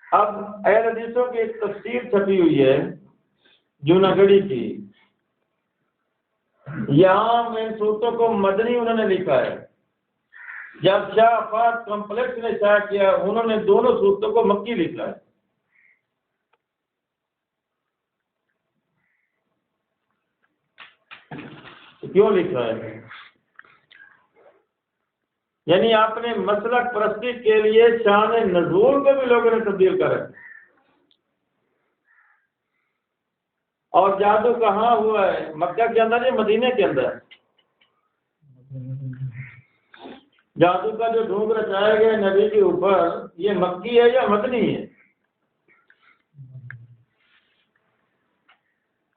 اب اہل حدیثوں کی ایک تفسیر چھپی ہوئی ہے جوناگڑھی کی، یہاں میں ان صورتوں کو مدنی انہوں نے لکھا ہے۔ جب شاہ آفاق کمپلیکس نے شائع کیا انہوں نے دونوں صورتوں کو مکی لکھا ہے۔ کیوں لکھا ہے؟ یعنی اپنے مسلک پرستی کے لیے شان نزول کو بھی لوگوں نے تبدیل کر رکھا۔ اور جادو کہاں ہوا ہے؟ مکہ کے اندر یا مدینے کے اندر؟ جادو کا جو ڈھونگ رچایا گیا نبی کے اوپر، یہ مکی ہے یا مدنی ہے؟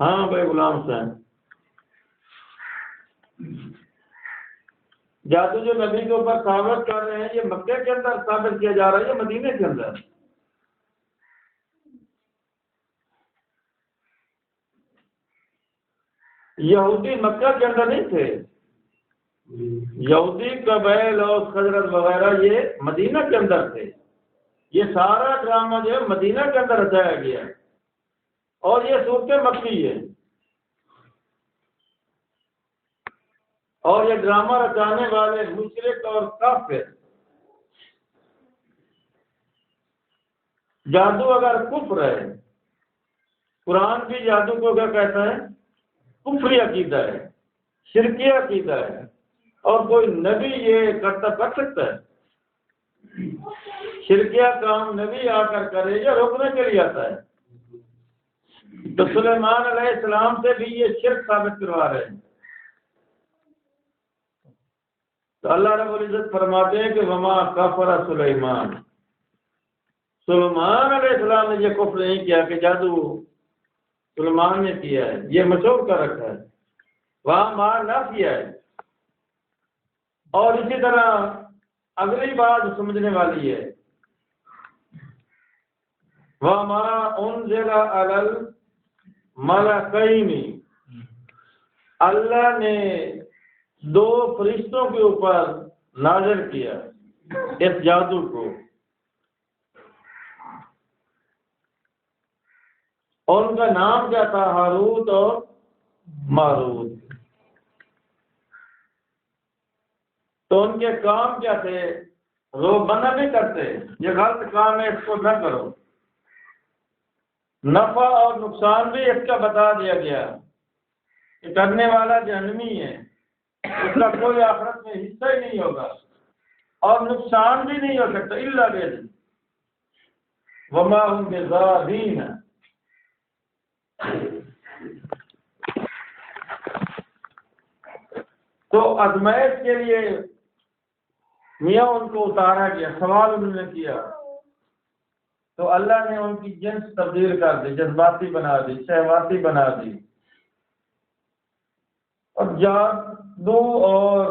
ہاں بھائی غلام حسین، جادو جو نبی کے اوپر ثابت کر رہے ہیں یہ مکہ کے اندر ثابت کیا جا رہا ہے یا مدینے کے اندر؟ یہودی مکہ کے اندر نہیں تھے، یہودی قبائل اور خزرج وغیرہ یہ مدینہ کے اندر تھے۔ یہ سارا ڈرامہ جو ہے مدینہ کے اندر رچایا گیا ہے، اور یہ صورت مکی ہے۔ اور یہ ڈرامہ رچانے والے مشرک اور کافر، جادو اگر کفر ہے، قرآن بھی جادو کو کیا کہتا ہے؟ کفری عقیدہ ہے، شرکی عقیدہ ہے، اور کوئی نبی یہ کرتا کر سکتا ہے؟ شرکیہ کام نبی آ کر کرے یا روکنے کے لیے آتا ہے؟ تو سلیمان علیہ السلام سے بھی یہ شرک ثابت کروا رہے ہیں۔ تو اللہ رب العزت فرماتے ہیں کہ وما کفر سلیمان، سلیمان علیہ السلام نے یہ کفر نہیں کیا کہ جادو سلیمان نے کیا ہے، یہ مشہور کر رکھا ہے، وہاں مار نہ کیا ہے۔ اور اسی طرح اگلی بات سمجھنے والی ہے، وَمَا أُنزِلَ عَلَى الْمَلَكَيْنِ، اللہ نے 2 فرشتوں کے اوپر نازل کیا اس جادو کو، اور ان کا نام کیا تھا؟ ہاروت اور ماروت۔ تو ان کے کام کیا تھے؟ وہ منع بھی کرتے یہ غلط کام ہے، اس کو نہ کرو، نفع اور نقصان بھی اس کا بتا دیا گیا کہ کرنے والا جہنمی ہے، اس کا کوئی آخرت میں حصہ ہی نہیں ہوگا اور نقصان بھی نہیں ہو سکتا الا باذن، وما هم بضارین۔ تو آزمائش کے لیے میاں ان کو اتارا گیا، سوال انہوں نے کیا تو اللہ نے ان کی جنس تبدیل کر دی، جذباتی بنا دی، شہواتی بنا دی، اور جادو اور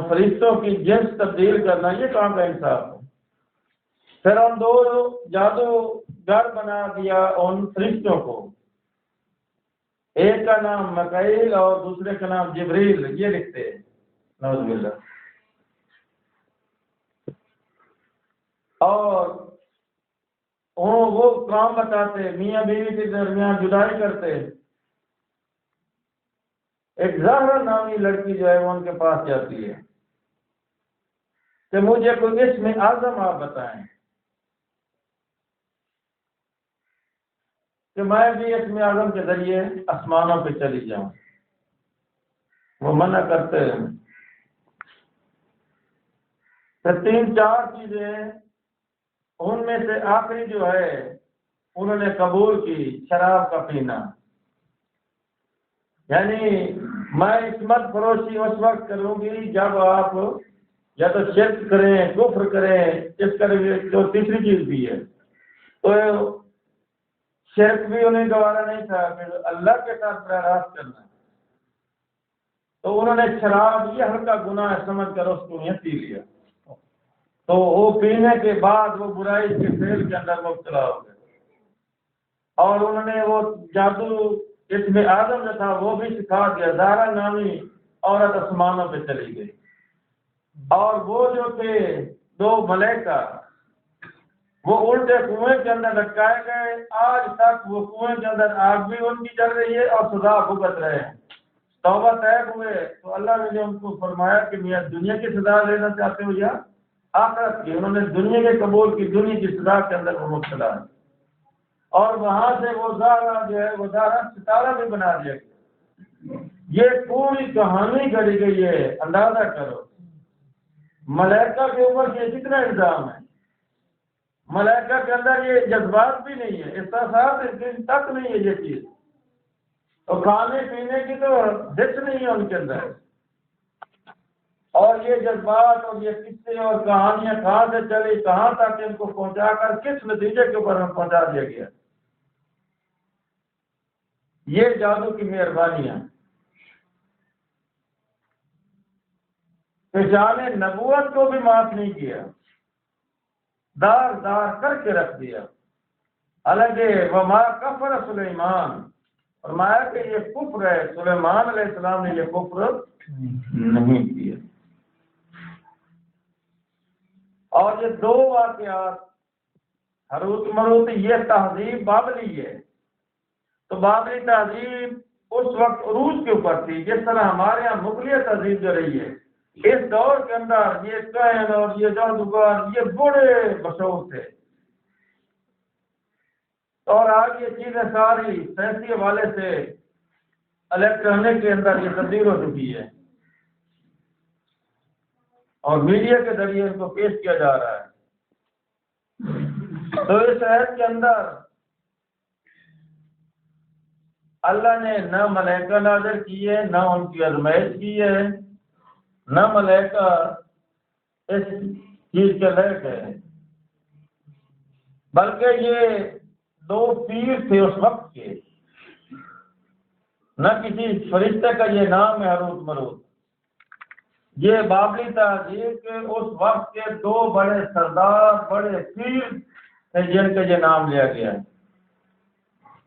فرشتوں کی جنس تبدیل کرنا یہ کام کا انصاف ہے۔ پھر ان 2 جادوگر بنا دیا ان فرشتوں کو، ایک کا نام مکائیل اور دوسرے کا نام جبریل، یہ لکھتے ہیں نعوذ باللہ، اور وہ کام بتاتے، میاں بیوی کے درمیان جدائی کرتے۔ ایک زہرا نامی لڑکی جو ہے وہ ان کے پاس جاتی ہے کہ مجھے کوئی اسم اعظم آپ بتائیں کہ میں بھی اسم اعظم کے ذریعے آسمانوں پہ چلی جاؤں۔ وہ منع کرتے ہیں۔ پھر 3-4 چیزیں، ان میں سے آخری جو ہے انہوں نے قبول کی، شراب کا پینا، یعنی میں عصمت فروشی اس وقت کروں گی جب آپ یا تو شرک کریں، کفر کریں، اس طرح جو تیسری چیز بھی ہے۔ تو شرک بھی انہیں گوارا نہیں تھا کہ اللہ کے ساتھ براہ راست کرنا، تو انہوں نے شراب یہ ہلکا گناہ سمجھ کر اس کو یہ پی لیا، تو وہ پینے کے بعد وہ برائی کے فعل کے اندر مبتلا ہو گئے، اور انہوں نے وہ جادو اسم اعظم جو تھا وہ بھی سکھا دیا۔ زہرا نامی عورت آسمانوں پہ چلی گئی، اور وہ جو تھے 2 ملائکہ وہ الٹے کنویں کے اندر لٹکائے گئے، آج تک وہ کنویں کے اندر آگ بھی ان کی جل رہی ہے اور سزا بھگت رہے ہیں۔ توبہ طیب ہوئے تو اللہ نے ان کو فرمایا کہ میاں دنیا کی سزا لینا چاہتے ہو یا آخرت کی؟ انہوں نے دنیا کے قبول کی، دنیا کی سزا کے اندر وہ مبتلا ہے، اور وہاں سے وہ زہرا جو ہے وہ زہرا ستارہ بھی بنا دیا گیا۔ یہ پوری کہانی گھڑی گئی ہے، اندازہ کرو ملائکہ کے اوپر یہ کتنا الزام ہے۔ ملائکہ کے اندر یہ جذبات بھی نہیں ہے، احساسات تک نہیں ہے یہ چیز، اور کھانے پینے کی تو حص نہیں ہے ان کے اندر، اور یہ جذبات اور یہ قصے اور کہانیاں کہاں سے چلی، کہاں تک ان کو پہنچا کر کس نتیجے کے اوپر پہنچا دیا گیا۔ یہ جادو کی مہربانیاں، پہچان نبوت کو بھی معاف نہیں کیا، دار کر کے رکھ دیا۔ حالانکہ وما کفر سلیمان، فرمایا کہ یہ کفر ہے، سلیمان علیہ السلام نے یہ کفر نہیں کیا۔ اور یہ 2 واقعات ہاروت ماروت، یہ تہذیب بابلی ہے، تو بابلی تہذیب اس وقت عروج کے اوپر تھی، جس طرح ہمارے یہاں مغلیہ تہذیب جو رہی ہے، اس دور کے اندر یہ کاہن اور یہ جادوگر یہ بڑے مشہور تھے، اور آج یہ چیزیں ساری سائنسی حوالے سے الیکٹرانک کے اندر یہ تبدیل ہو چکی ہے، اور میڈیا کے ذریعے ان کو پیش کیا جا رہا ہے۔ تو اس آیت کے اندر اللہ نے نہ ملائکہ نازل کی ہے، نہ ان کی آزمائش کی ہے، نہ ملائکہ اس چیز کے لائق ہے، بلکہ یہ 2 پیر تھے اس وقت کے، نہ کسی فرشتے کا یہ نام ہے ہاروت ماروت، یہ بابلی تہذیب کے اس وقت کے دو بڑے سردار، بڑے پیر تھے جن کے یہ نام لیا گیا ہے۔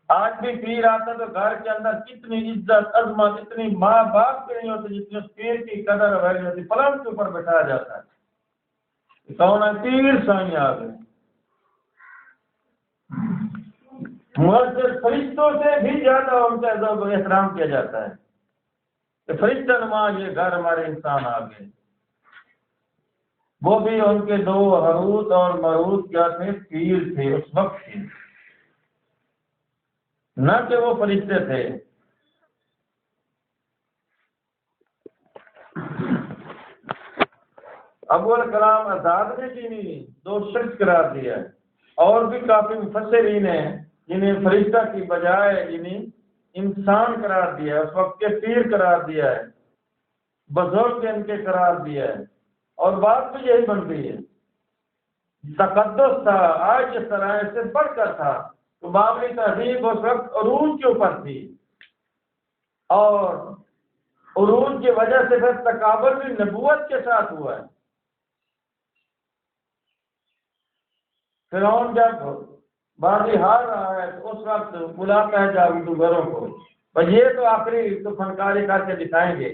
آج بھی پیر آتا تو گھر کے اندر کتنی عزت عظمت، اتنی ماں باپ کی نہیں ہوتی جتنی اس پیر کی قدر اور ویلیو ہوتی۔ پلنگ کے اوپر بٹھایا جاتا ہے، کون ہے؟ پیر سائیں آ گئے۔ مقدس فرشتوں سے بھی زیادہ ان کا عزت و احترام کیا جاتا ہے کہ فرشتہ نما یہ گھر ہمارے انسان آ گئے۔ وہ بھی ان کے دو ہاروت اور ماروت کیا تھے؟ پیر تھے اس وقت کے، نہ کہ وہ فرشتے تھے۔ ابو الکلام آزاد نے جنہیں دو شخص قرار دیا ہے، اور بھی کافی مفسرین ہیں جنہیں فرشتہ کی بجائے جنہیں انسان قرار دیا ہے، اس وقت کے پیر قرار دیا ہے، بزرگ ان کے قرار دیا ہے، اور بات بھی یہی بن گئی ہے۔ تقدس تھا، آج جس طرح اس سے بڑھ کر تھا، تو بابلی تہذیب اس وقت عروج کے اوپر تھی، اور عروج کی وجہ سے پھر تکابر بھی نبوت کے ساتھ ہوا ہے۔ فرعون جب بازی ہار رہا ہے تو اس وقت بلاتا ہے جادوگروں کو، بس یہ تو آخری تو فنکاری کر کے دکھائیں گے۔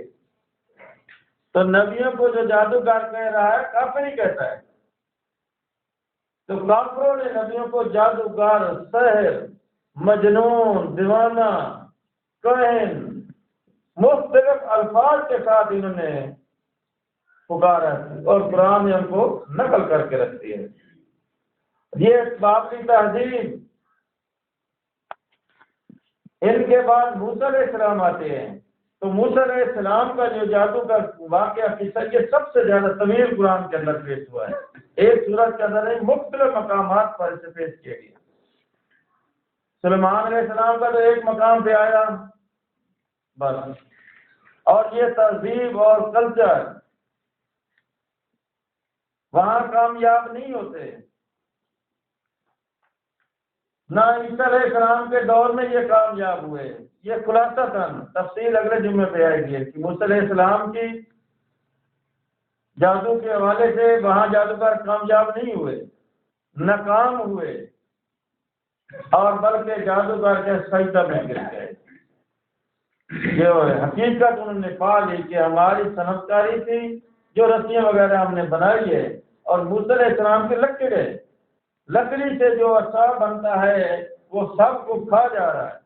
تو نبیوں کو جو جادوگر کہہ رہا ہے کافر ہی کہتا ہے، تو کافروں نے نبیوں کو جادوگر، سحر، مجنون، دیوانہ، کاہن، مختلف الفاظ کے ساتھ انہوں نے پکارا ہے، اور قرآن نے ان کو نقل کر کے رکھ دیا ہے۔ یہ بابلی تہذیب، ان کے بعد موسیٰ علیہ السلام آتے ہیں، تو موسیٰ علیہ السلام کا جو جادو کا واقعہ قصہ یہ سب سے زیادہ طویل قرآن کے اندر پیش ہوا ہے، ایک سورت کے اندر مختلف مقامات پر اسے پیش کیا گیا۔ سلیمان علیہ السلام کا تو ایک مقام پہ آیا بس، اور یہ تہذیب اور کلچر وہاں کامیاب نہیں ہوتے۔ نہ عیسیٰ علیہ السلام کے دور میں یہ کامیاب ہوئے۔ یہ خلاصہ تفصیل اگلے جمعے پہ آئے گی کہ موسیٰ علیہ السلام کی جادو کے حوالے سے وہاں جادوگر کامیاب نہیں ہوئے، ناکام ہوئے، اور بلکہ جادوگر کے سجدہ میں گر گئے۔ جو حقیقت انہوں نے پا لی کہ ہماری صنعت کاری تھی، جو رسیاں وغیرہ ہم نے بنائی ہے، اور موسیٰ علیہ السلام کے لکڑی سے جو عصا بنتا ہے وہ سب کو کھا جا رہا ہے۔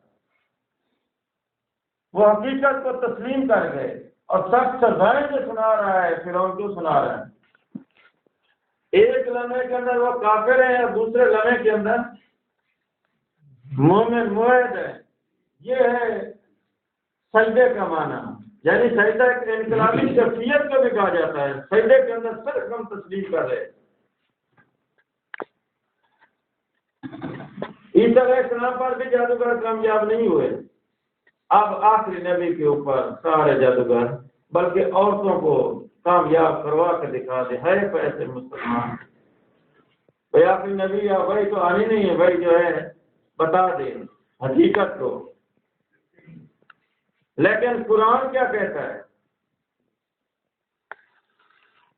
وہ حقیقت کو تسلیم کر گئے، اور سخت سزائیں جو سنا رہا ہے فرعون کو سنا رہا ہے۔ ایک لمحے کے اندر وہ کافر ہیں، اور دوسرے لمحے کے اندر مومن موحد ہے۔ یہ ہے سجدے کا معنی، یعنی سجدہ ایک انقلابی شخصیت کو بھی کہا جاتا ہے۔ سجدے کے اندر صرف ہم تسلیم کر رہے۔ عیسیٰ علیہ السلام پر بھی جادوگر کامیاب نہیں ہوئے۔ اب آخری نبی کے اوپر سارے جادوگر بلکہ عورتوں کو کامیاب کروا کے دکھا دے، ہے پیسے مسلمان بھائی آخری نبی یا وہی تو آنی نہیں ہے، وہی جو ہے بتا دے حقیقت کو۔ لیکن قرآن کیا کہتا ہے؟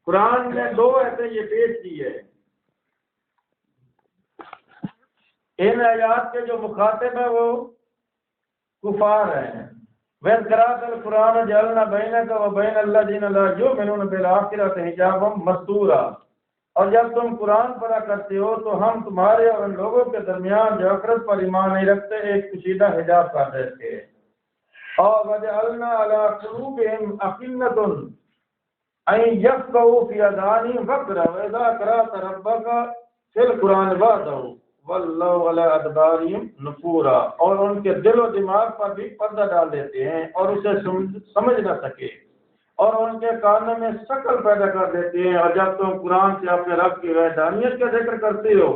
قرآن نے دو ایسے یہ پیش کی ہے۔ ان آیات کے جو مخاطب ہیں وہ کفار ہیں۔ وَإِذْ قَرَأْتَ الْقُرْآنَ جَعَلْنَا بَيْنَكَ وَبَيْنَ الَّذِينَ لَا يُؤْمِنُونَ بِالْآخِرَةِ حِجَابًا مَسْتُورًا، اور جب تم قرآن پڑھا کرتے ہو تو ہم تمہارے اور ان لوگوں کے درمیان جو آخرت پر ایمان نہیں رکھتے ایک کشیدہ حجاب کر دیتے ہیں۔ اور وَجَعَلْنَا عَلَىٰ قُلُوبِهِمْ أَكِنَّةً أَن يَفْقَهُوا فِي آذَانِهِمْ وَقْرًا وَإِذَا قَرَأْتَ رَبَّكَ فِي الْقُرْآنِ وَحْدَهُ وَلَّوْا عَلَىٰ أَدْبَارِهِمْ نُفُورًا، اور ان کے دل و دماغ پر بھی پردہ ڈال دیتے ہیں اور اسے سمجھ نہ سکے، اور ان کے کانوں میں شکل پیدا کر دیتے ہیں۔ اور جب تم قرآن سے اپنے رب کی وحدانیت کا ذکر کرتے ہو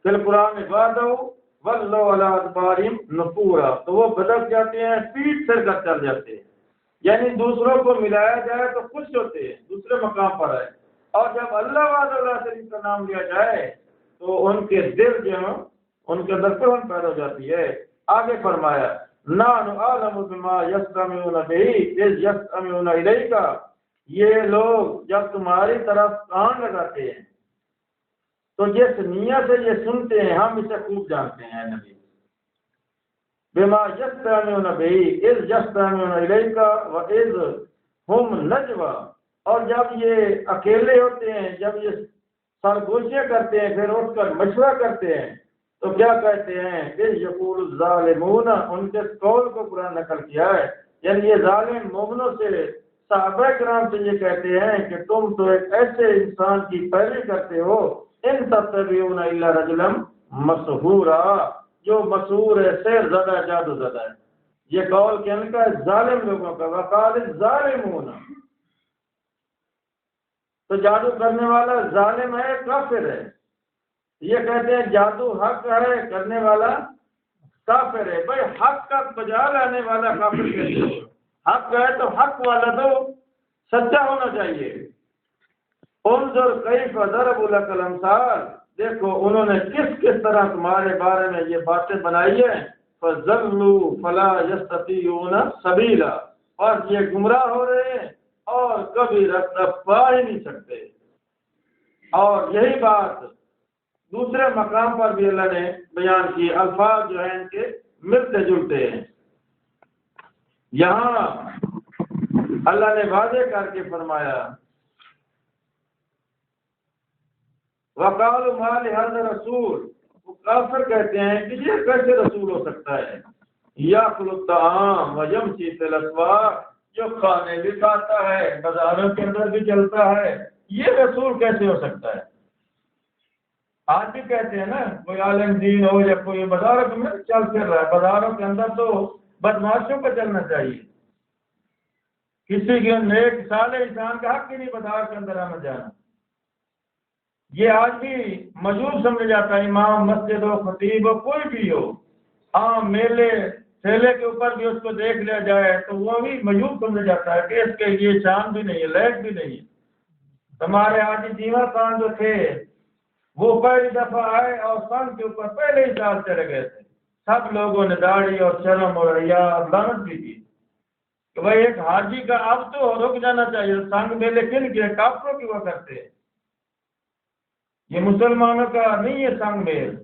پھر قرآن وحدہ وَلَّوْا عَلَىٰ أَدْبَارِهِمْ نُفُورًا، تو وہ بدل جاتے ہیں، پیٹ پھر کر چل جاتے ہیں۔ یعنی دوسروں کو ملایا جائے تو خوش ہوتے ہیں، دوسرے مقام پر ہے، اور جب اللہ وحدہ لا شریک کا نام لیا جائے تو ان کے دل جو ہیں ان کے اندر فرحت پیدا ہو جاتی ہے۔ آگے فرمایا نَحْنُ أَعْلَمُ بِمَا يَسْتَمِعُونَ بِهِ إِذْ يَسْتَمِعُونَ إِلَيْكَ یہ لوگ جب تمہاری طرف کان لگاتے ہیں تو جس نیت سے یہ سنتے ہیں ہم اسے خوب جانتے ہیں نبی، بما یستمعون به اذ یستمعون الیک واذ هم نجوا، اور جب یہ اکیلے ہوتے ہیں، جب یہ سرگوشیاں کرتے ہیں، پھر اٹھ کر مشورہ کرتے ہیں تو کیا کہتے ہیں؟ اذ یقول الظالمون، ان کے قول کو قرآن نقل کیا ہے، یعنی یہ ظالم مومنوں سے، صحابہ کرام سے یہ کہتے ہیں کہ تم تو ایک ایسے انسان کی پیروی کرتے ہو، ان تتبعون الا رجلا مسحورا، جو مسحور ہے، سحر زدہ، جادو زدہ ہے۔ یہ قول کہنے کا ظالم لوگوں کا، وقال الظالمون، تو جادو کرنے والا ظالم ہے، کافر ہے۔ یہ کہتے ہیں جادو حق ہے، کرنے والا کافر ہے۔ بھائی حق کا بجا لانے والا کافر کہتے ہو، حق ہے تو حق والا تو سچا ہونا چاہیے۔ انظر کیف ضربوا لک الامثال، دیکھو انہوں نے کس طرح تمہارے بارے میں یہ باتیں بنائی ہیں، فضلوا فلا یستطیعون سبیلا، اور یہ گمراہ ہو رہے ہیں اور کبھی راستہ پا ہی نہیں سکتے۔ اور یہی بات دوسرے مقام پر بھی اللہ نے بیان کی، الفاظ جو ہیں ان کے ملتے جلتے ہیں۔ یہاں اللہ نے واضح کر کے فرمایا، وقالوا ما لهذا الرسول، وہ کافر کہتے ہیں کہ یہ کیسے رسول ہو سکتا ہے، یاکل الطعام ویمشی فی الاسواق، جو کھانے بھی کھاتا ہے، بازاروں کے اندر بھی چلتا ہے، یہ رسول کیسے ہو سکتا ہے؟ آج بھی کہتے ہیں نا، کوئی عالم دین ہو یا کوئی بازاروں میں چل پھر رہا ہے، بازاروں کے اندر تو بدماشوں کا چلنا چاہیے، کسی کے نیک صالح انسان کا حق ہی نہیں بازار کے اندر آنا جانا۔ یہ آج بھی مجوب سمجھا جاتا ہے، امام مسجد ہو، خطیب ہو، کوئی بھی ہو، عام میلے ٹھیلے کے اوپر بھی اس کو دیکھ لیا جائے تو وہ بھی مجوب سمجھا جاتا ہے کہ اس کے لیے شان بھی نہیں ہے، لائق بھی نہیں ہے۔ ہمارے حاجی دیوہ خان جو تھے وہ پہلی دفعہ آئے اور سن کے اوپر پہلے ہی سال چلے گئے تھے، سب لوگوں نے داڑھی اور شرم اور حیا اور لعنت بھی کی کہ بھائی ایک حاجی کا اب تو رک جانا چاہیے، سنگ میلے کن کے کافروں کی وہ کرتے ہیں، یہ مسلمانوں کا نہیں ہے سنگ میل،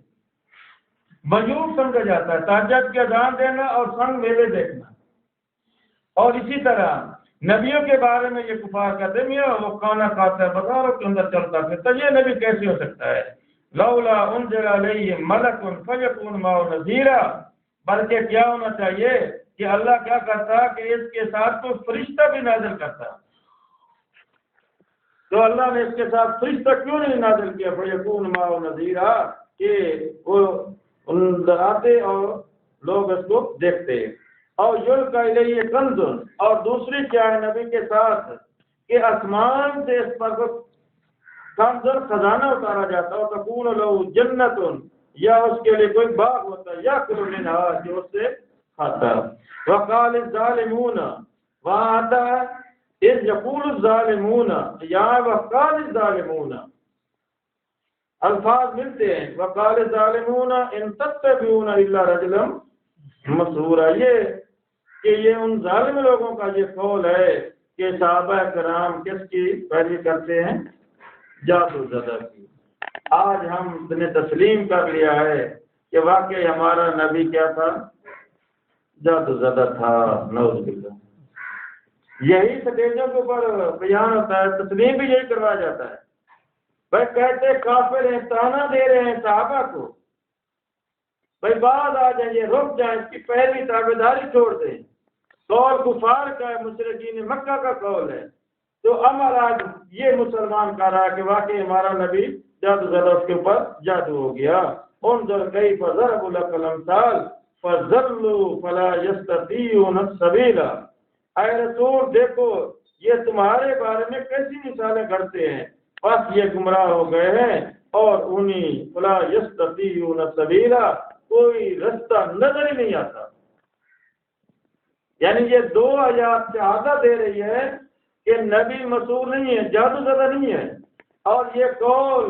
مجوب سمجھا جاتا ہے، تہجد کی اذان دینا اور سنگ میلے دیکھنا۔ اور اسی طرح نبیوں کے بارے میں یہ کفار کہتے ہیں وہ کھانا کھاتا ہے، بازاروں کے اندر چلتا ہے، تو یہ نبی کیسے ہو سکتا ہے؟ لولا انزل علیہ ملک فیکون معه نذیرا، بلکہ کیا ہونا چاہیے کہ اللہ کیا کرتا کہ اس کے ساتھ کوئی فرشتہ بھی نازل کرتا، تو اللہ نے اس کے ساتھ فرشتہ کیوں نہیں نازل کیا؟ فیکون معه نذیرا، کہ وہ ڈراتے اور لوگ اس کو دیکھتے۔ اور یلقی الیہ کنز، اور دوسری کیا ہے نبی کے ساتھ کہ آسمان سے اس پر کنز خزانہ اتارا جاتا اور تکون له جنت، یا اس کے لیے کوئی باغ ہوتا ہے، یا کل منہا، جو اس سے کھاتا۔ وقال الظالمون، وہاں آتا ہے اذ یقول الظالمون، یا وقال الظالمون، الفاظ ملتے ہیں، وقال الظالمون ان تتبعون الا رجلا مسحورا، یہ کہ یہ ان ظالم لوگوں کا یہ قول ہے کہ صحابہ کرام کس کی پیروی کرتے ہیں؟ جادو زدہ کی۔ آج ہم نے تسلیم کر لیا ہے کہ واقعی ہمارا نبی کیا تھا؟ جادو زدہ تھا، نعوذ باللہ۔ یہی سٹیجوں کے اوپر بیان ہوتا ہے، تسلیم بھی یہی کروایا جاتا ہے۔ بھائی کہتے کافر ہیں، تانا دے رہے ہیں صحابہ کو، بھائی بعد آ جائیں، یہ رک جائیں، اس کی پہلی تابعداری چھوڑ دیں۔ قول کفار کا ہے، مشرکین مکہ کا قول ہے، تو عمل آج یہ مسلمان کہہ رہا ہے کہ واقعی ہمارا نبی جادو زدہ، اس کے اوپر جادو ہو گیا۔ انظر کیف ضربوا لک الامثال فضلوا فلا یستطیعون سبیلا، اے رسول دیکھو یہ تمہارے بارے میں کیسی مثالیں گھڑتے ہیں، بس یہ گمراہ ہو گئے ہیں اور انہیں فلا یستطیعون سبیلا، کوئی رستہ نظر ہی نہیں آتا۔ یعنی یہ دو آیات شہادت دے رہی ہے کہ نبی مسحور نہیں ہے، جادو زدہ نہیں ہے، اور یہ قول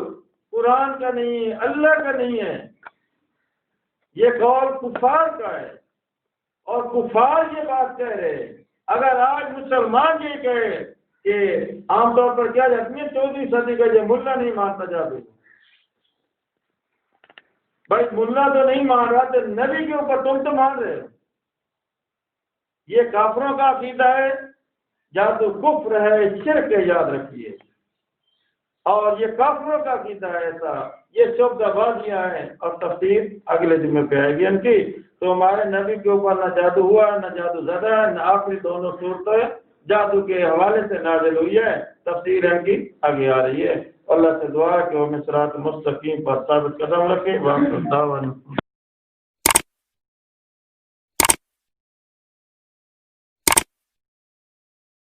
قرآن کا نہیں ہے، اللہ کا نہیں ہے، یہ قول کفار کا ہے، اور کفار یہ بات کہہ رہے ہیں۔ اگر آج مسلمان یہ کہے کہ عام طور پر کیا جاتی ہے 14ویں صدی کا یہ ملا نہیں مانتا جادو. بھائی ملا تو نہیں مان رہا تو نبی کے اوپر تم تو مان رہے ہو. یہ کافروں کا عقیدہ ہے، جادو کفر ہے، شرک ہے، یاد رکھیے. اور یہ کافروں کا عقیدہ ہے ایسا، یہ شبہ بازیاں ہیں اور تفسیر اگلے جمعے پہ آئے گی ان کی. تو ہمارے نبی کے اوپر نہ جادو ہوا نہ جادو زدہ ہے، نہ آخری دونوں صورتیں جادو کے حوالے سے نازل ہوئی ہے. تفسیر ان کی آگے آ رہی ہے. اللہ سے دعا ہے کہ وہ صراط مستقیم پر ثابت قدم رکھے.